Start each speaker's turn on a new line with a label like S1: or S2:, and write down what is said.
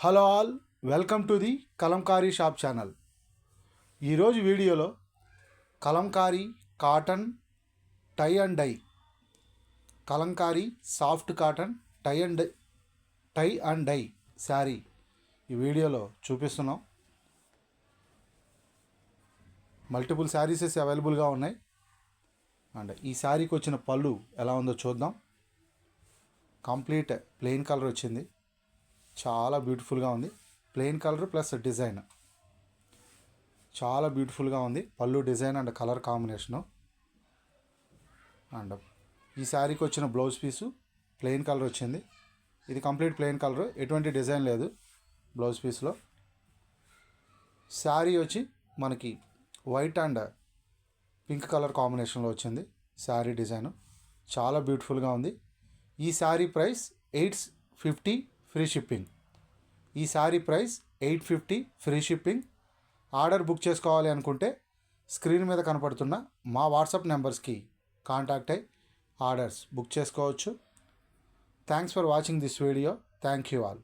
S1: Hello all, welcome to the Kalamkari shop channel. ఈరోజు వీడియోలో Kalamkari cotton tie and dye, Kalamkari soft cotton tie and dye sari ఈ వీడియోలో చూపిస్తున్నాం. Multiple శారీసెస్ అవైలబుల్గా ఉన్నాయి. అండ్ ఈ శారీకి వచ్చిన పళ్ళు ఎలా ఉందో చూద్దాం. కంప్లీట్ ప్లెయిన్ కలర్ వచ్చింది, చాలా బ్యూటిఫుల్గా ఉంది. ప్లెయిన్ కలర్ ప్లస్ డిజైన్ చాలా బ్యూటిఫుల్గా ఉంది. పళ్ళు design and colour combination. And ఈ శారీకి వచ్చిన బ్లౌజ్ పీసు ప్లెయిన్ కలర్ వచ్చింది. ఇది కంప్లీట్ ప్లెయిన్ కలర్, ఎటువంటి డిజైన్ లేదు బ్లౌజ్ పీస్లో. శారీ వచ్చి మనకి వైట్ అండ్ పింక్ కలర్ కాంబినేషన్లో వచ్చింది. శారీ డిజైను చాలా బ్యూటిఫుల్గా ఉంది. ఈ శారీ ప్రైస్ 850 ఫ్రీ షిప్పింగ్. ఈ sari price 850 free shipping. Order book చేసుకోవాలి అనుకుంటే స్క్రీన్ మీద కనపడుతున్న మా వాట్సాప్ నెంబర్స్కి కాంటాక్ట్ అయ్యి ఆర్డర్స్ బుక్ చేసుకోవచ్చు. Thanks for watching this video. Thank you all.